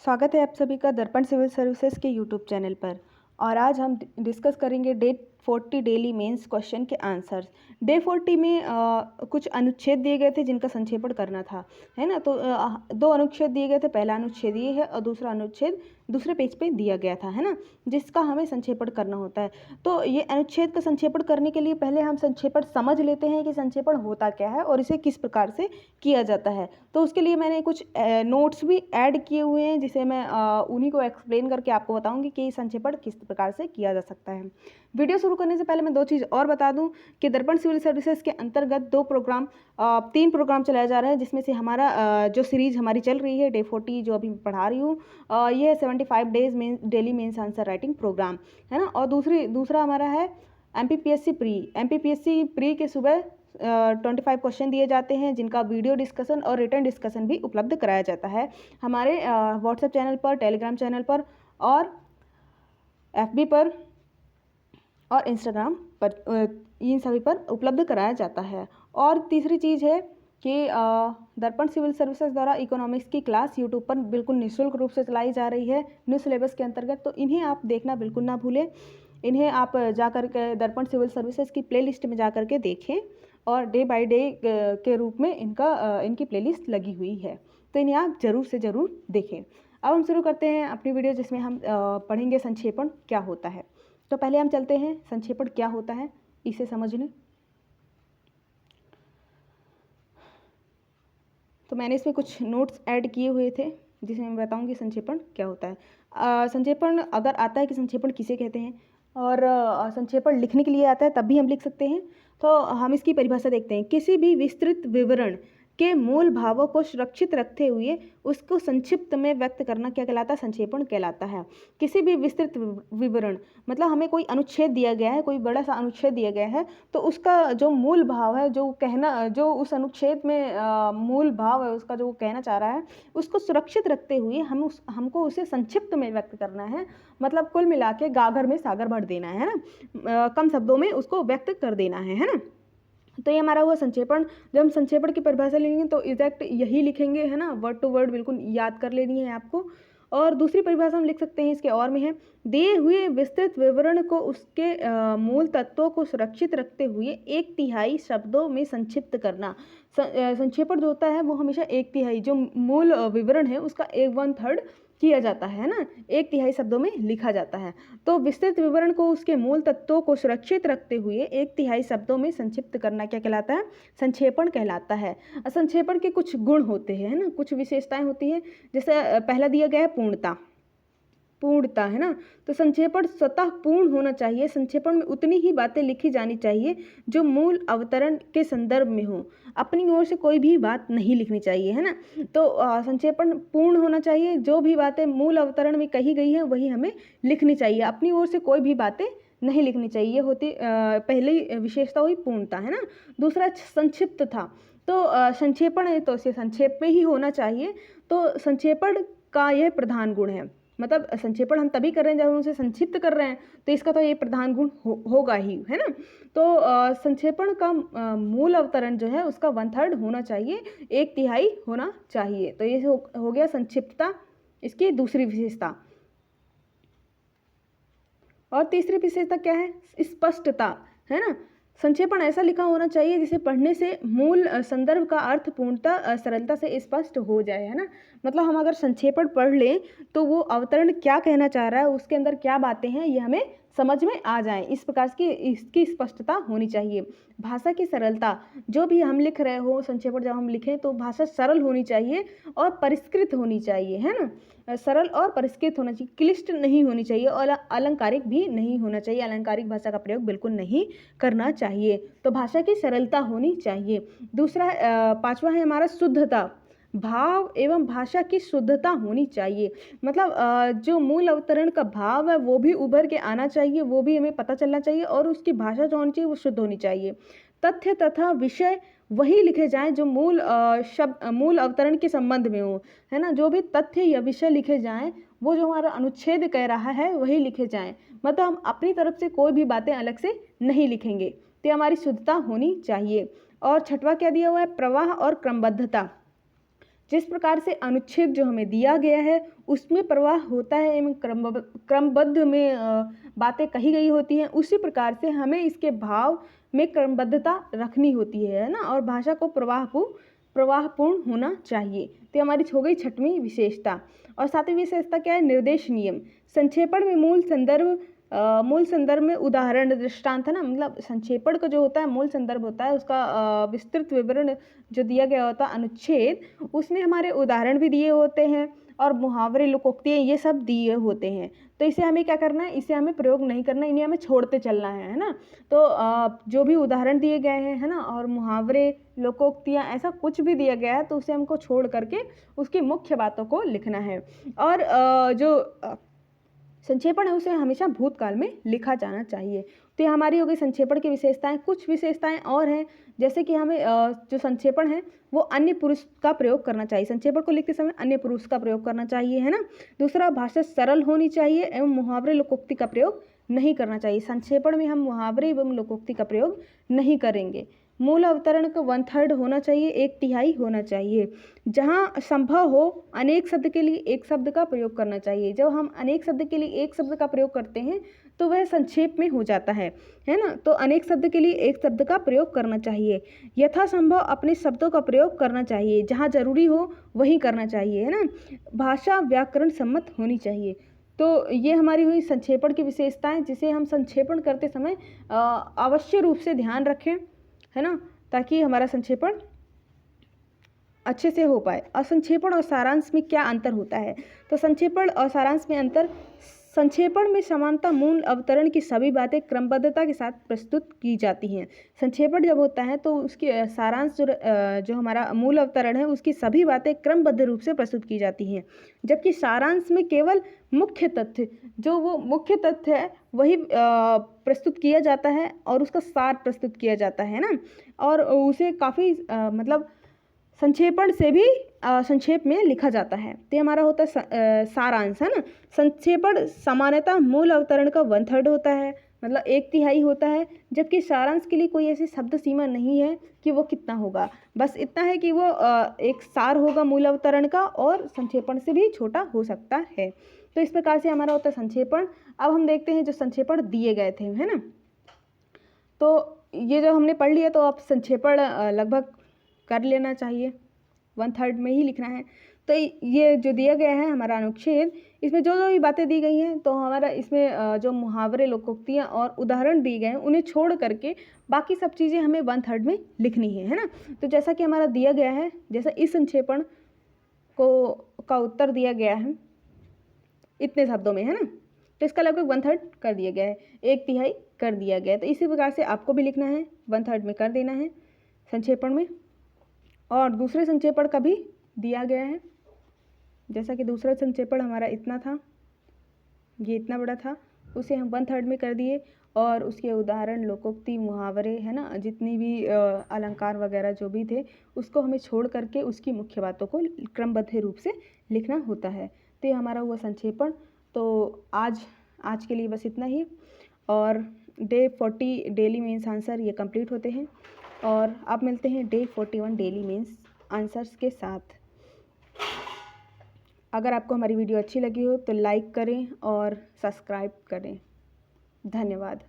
स्वागत है आप सभी का दर्पण सिविल सर्विसेज के यूट्यूब चैनल पर। और आज हम डिस्कस करेंगे डे 40 डेली मेंस क्वेश्चन के आंसर्स। डे 40 में कुछ अनुच्छेद दिए गए थे जिनका संक्षेपण करना था, है ना। तो दो अनुच्छेद दिए गए थे, पहला अनुच्छेद ये है और दूसरा अनुच्छेद दूसरे पेज पे दिया गया था, है ना, जिसका हमें संक्षेपण करना होता है। तो ये अनुच्छेद का संक्षेपण करने के लिए पहले हम संक्षेपण समझ लेते हैं कि संक्षेपण होता क्या है और इसे किस प्रकार से किया जाता है। तो उसके लिए मैंने कुछ नोट्स भी ऐड किए हुए हैं, जिसे मैं उन्हीं को एक्सप्लेन करके आपको बताऊंगी कि संक्षेपण किस प्रकार से किया जा सकता है। वीडियो शुरू करने से पहले मैं दो चीज़ और बता दूं कि दर्पण सिविल सर्विसेज के अंतर्गत तीन प्रोग्राम चलाया जा रहा है, जिसमें से हमारा जो सीरीज हमारी चल रही है डे 40 जो अभी मैं पढ़ा रही हूँ, ये है 75 days daily mains answer writing programme, है ना। और दूसरा हमारा है एमपीपीएससी प्री के सुबह 25 क्वेश्चन दिए जाते हैं, जिनका वीडियो डिस्कशन और रिटर्न डिस्कशन भी उपलब्ध कराया जाता है हमारे व्हाट्सएप चैनल पर, टेलीग्राम चैनल पर और एफबी पर और इंस्टाग्राम पर, इन सभी पर उपलब्ध कराया जाता है। और तीसरी चीज़ है कि दर्पण सिविल सर्विसेज द्वारा इकोनॉमिक्स की क्लास यूट्यूब पर बिल्कुल निःशुल्क रूप से चलाई जा रही है न्यू सिलेबस के अंतर्गत, तो इन्हें आप देखना बिल्कुल ना भूलें। इन्हें आप जा कर के दर्पण सिविल सर्विसेज की प्लेलिस्ट में जा कर के देखें और डे बाय डे के रूप में इनकी प्लेलिस्ट लगी हुई है, तो इन्हें आप ज़रूर से ज़रूर देखें। अब हम शुरू करते हैं अपनी वीडियो, जिसमें हम पढ़ेंगे संक्षेपण क्या होता है। तो पहले हम चलते हैं संक्षेपण क्या होता है इसे समझने। तो मैंने इसमें कुछ नोट्स ऐड किए हुए थे जिसमें मैं बताऊंगी संक्षेपण क्या होता है। संक्षेपण अगर आता है कि संक्षेपण किसे कहते हैं और संक्षेपण लिखने के लिए आता है तब भी हम लिख सकते हैं। तो हम इसकी परिभाषा देखते हैं। किसी भी विस्तृत विवरण के मूल भावों को सुरक्षित रखते हुए उसको संक्षिप्त में व्यक्त करना क्या कहलाता है? संक्षेपण कहलाता है। किसी भी विस्तृत विवरण मतलब हमें कोई अनुच्छेद दिया गया है, कोई बड़ा सा अनुच्छेद दिया गया है, तो उसका जो मूल भाव है, जो उस अनुच्छेद में मूल भाव है, उसका जो कहना चाह रहा है, उसको सुरक्षित रखते हुए हमको उसे संक्षिप्त में व्यक्त करना है। मतलब कुल मिला के गागर में सागर भर देना है ना, कम शब्दों में उसको व्यक्त कर देना है ना। तो ये हमारा हुआ संक्षेपण। जब हम संक्षेपण की परिभाषा लेंगे तो एग्जैक्ट यही लिखेंगे, है ना, वर्ड टू वर्ड बिल्कुल याद कर लेनी है आपको। और दूसरी परिभाषा हम लिख सकते हैं इसके और में है, दिए हुए विस्तृत विवरण को उसके मूल तत्वों को सुरक्षित रखते हुए 1/3 शब्दों में संक्षिप्त करना। संक्षेपण जो होता है वो हमेशा 1/3 जो मूल विवरण है उसका 1/3 किया जाता है ना, 1/3 शब्दों में लिखा जाता है। तो विस्तृत विवरण को उसके मूल तत्वों को सुरक्षित रखते हुए 1/3 शब्दों में संक्षिप्त करना क्या कहलाता है? संक्षेपण कहलाता है। संक्षेपण के कुछ गुण होते हैं, है ना, कुछ विशेषताएं होती हैं। जैसे पहला दिया गया है पूर्णता, है ना। तो संक्षेपण स्वतः पूर्ण होना चाहिए। संक्षेपण में उतनी ही बातें लिखी जानी चाहिए जो मूल अवतरण के संदर्भ में हो। अपनी ओर से कोई भी बात नहीं लिखनी चाहिए, है ना। तो संक्षेपण पूर्ण होना चाहिए, जो भी बातें मूल अवतरण में कही गई है वही हमें लिखनी चाहिए। अपनी ओर से कोई भी बातें नहीं लिखनी चाहिए होती। पहली विशेषता हुई पूर्णता, है ना। दूसरा संक्षिप्त था, तो संक्षेपण है तो इसे संक्षेप में ही होना चाहिए। तो संक्षेपण का यह प्रधान गुण है। मतलब संक्षेपण हम तभी कर रहे हैं जब हम उसे संक्षिप्त कर रहे हैं, तो इसका तो ये प्रधान गुण होगा ही, है ना। तो संक्षेपण का मूल अवतरण जो है उसका 1/3 होना चाहिए, 1/3 होना चाहिए। तो ये हो गया संक्षिप्तता, इसकी दूसरी विशेषता। और तीसरी विशेषता क्या है? स्पष्टता, है ना। संक्षेपण ऐसा लिखा होना चाहिए जिसे पढ़ने से मूल संदर्भ का अर्थ पूर्णतः सरलता से स्पष्ट हो जाए, है ना। मतलब हम अगर संक्षेपण पढ़ लें तो वो अवतरण क्या कहना चाह रहा है, उसके अंदर क्या बातें हैं, ये हमें समझ में आ जाए। इस प्रकार की इसकी स्पष्टता होनी चाहिए। भाषा की सरलता, जो भी हम लिख रहे हो संक्षेपण जब हम लिखें तो भाषा सरल होनी चाहिए और परिष्कृत होनी चाहिए, है ना। सरल और परिष्कृत होना चाहिए, क्लिष्ट नहीं होनी चाहिए और अलंकारिक भी नहीं होना चाहिए। अलंकारिक भाषा का प्रयोग बिल्कुल नहीं करना चाहिए। तो भाषा की सरलता होनी चाहिए। दूसरा पांचवा है हमारा शुद्धता। भाव एवं भाषा की शुद्धता होनी चाहिए। मतलब जो मूल अवतरण का भाव है वो भी उभर के आना चाहिए, वो भी हमें पता चलना चाहिए और उसकी भाषा जो होनी चाहिए वो शुद्ध होनी चाहिए। तथ्य तथा विषय वही लिखे जाएं जो मूल अवतरण के संबंध में हो, है ना। जो भी तथ्य या विषय लिखे जाएं वो जो हमारा अनुच्छेद कह रहा है वही लिखे जाएं। मतलब हम अपनी तरफ से कोई भी बातें अलग से नहीं लिखेंगे। तो हमारी शुद्धता होनी चाहिए। और छठवां क्या दिया हुआ है? प्रवाह और क्रमबद्धता। जिस प्रकार से अनुच्छेद जो हमें दिया गया है उसमें प्रवाह होता है एवं क्रमबद्ध में बातें कही गई होती हैं, उसी प्रकार से हमें इसके भाव में क्रमबद्धता रखनी होती है ना, और भाषा को प्रवाहपूर्ण होना चाहिए। तो हमारी हो गई छठवीं विशेषता। और सातवीं विशेषता क्या है? निर्देश नियम। संक्षेपण में मूल संदर्भ में उदाहरण दृष्टांत है ना, मतलब संक्षेपण का जो होता है मूल संदर्भ होता है उसका विस्तृत विवरण जो दिया गया होता है अनुच्छेद, उसमें हमारे उदाहरण भी दिए होते हैं और मुहावरे, लोकोक्तियाँ ये सब दिए होते हैं। तो इसे हमें क्या करना है? इसे हमें प्रयोग नहीं करना, इन्हें हमें छोड़ते चलना है ना। तो जो भी उदाहरण दिए गए हैं है ना, और मुहावरे, लोकोक्तियाँ, ऐसा कुछ भी दिया गया है तो उसे हमको छोड़ करके उसकी मुख्य बातों को लिखना है। और जो संक्षेपण है उसे हमेशा भूतकाल में लिखा जाना चाहिए। तो ये हमारी हो गई संक्षेपण की विशेषताएं। कुछ विशेषताएं और हैं, जैसे कि हमें जो संक्षेपण है वो अन्य पुरुष का प्रयोग करना चाहिए। संक्षेपण को लिखते समय अन्य पुरुष का प्रयोग करना चाहिए, है ना। दूसरा, भाषा सरल होनी चाहिए एवं मुहावरे, लोकोक्ति का प्रयोग नहीं करना चाहिए। संक्षेपण में हम मुहावरे एवं लोकोक्ति का प्रयोग नहीं करेंगे। मूल अवतरण का 1/3 होना चाहिए, 1/3 होना चाहिए। जहाँ संभव हो अनेक शब्द के लिए एक शब्द का प्रयोग करना चाहिए। जब हम अनेक शब्द के लिए एक शब्द का प्रयोग करते हैं तो वह संक्षेप में हो जाता है ना। तो अनेक शब्द के लिए एक शब्द का प्रयोग करना चाहिए। यथासंभव अपने शब्दों का प्रयोग करना चाहिए, जहाँ जरूरी हो वही करना चाहिए, है ना। भाषा व्याकरण सम्मत होनी चाहिए। तो ये हमारी हुई संक्षेपण की विशेषताएं, जिसे हम संक्षेपण करते समय अवश्य रूप से ध्यान रखें, है ना, ताकि हमारा संक्षेपण अच्छे से हो पाए। और संक्षेपण और सारांश में क्या अंतर होता है? तो संक्षेपण और सारांश में अंतर: संक्षेपण में समानता, मूल अवतरण की सभी बातें क्रमबद्धता के साथ प्रस्तुत की जाती हैं। संक्षेपण जब होता है तो उसकी सारांश जो हमारा मूल अवतरण है उसकी सभी बातें क्रमबद्ध रूप से प्रस्तुत की जाती हैं। जबकि सारांश में केवल मुख्य तथ्य, जो वो मुख्य तथ्य है वही प्रस्तुत किया जाता है और उसका सार प्रस्तुत किया जाता है ना। और उसे काफ़ी मतलब संक्षेपण से भी संक्षेप में लिखा जाता है। तो हमारा होता है सारांश, है ना। संक्षेपण सामान्यतः मूल अवतरण का 1/3 होता है, मतलब 1/3 होता है। जबकि सारांश के लिए कोई ऐसी शब्द सीमा नहीं है कि वो कितना होगा, बस इतना है कि वो एक सार होगा मूल अवतरण का, और संक्षेपण से भी छोटा हो सकता है। तो इस प्रकार से हमारा होता है संक्षेपण। अब हम देखते हैं जो संक्षेपण दिए गए थे, है ना। तो ये जो हमने पढ़ लिया, तो आप संक्षेपण लगभग कर लेना चाहिए, 1/3 में ही लिखना है। तो ये जो दिया गया है हमारा अनुच्छेद, इसमें जो जो भी बातें दी गई हैं, तो हमारा इसमें जो मुहावरे, लोकोक्तियाँ और उदाहरण दिए गए हैं उन्हें छोड़ करके बाकी सब चीज़ें हमें 1/3 में लिखनी है ना। तो जैसा कि हमारा दिया गया है, जैसा इस संक्षेपण का उत्तर दिया गया है इतने शब्दों में, है ना, तो इसका लगभग 1/3 कर दिया गया है, 1/3 कर दिया गया है। तो इसी प्रकार से आपको भी लिखना है, 1/3 में कर देना है संक्षेपण में। और दूसरे संक्षेपण का भी दिया गया है, जैसा कि दूसरा संक्षेपण हमारा इतना था, ये इतना बड़ा था, उसे हम 1/3 में कर दिए। और उसके उदाहरण, लोकोक्ति, मुहावरे, है ना, जितनी भी अलंकार वगैरह जो भी थे उसको हमें छोड़ करके उसकी मुख्य बातों को क्रमबद्ध रूप से लिखना होता है। तो ये हमारा हुआ संक्षेपण। तो आज के लिए बस इतना ही। और डे 40 डेली मेंस आंसर ये कंप्लीट होते हैं, और आप मिलते हैं डे 41 डेली मेंस आंसर्स के साथ। अगर आपको हमारी वीडियो अच्छी लगी हो तो लाइक करें और सब्सक्राइब करें। धन्यवाद।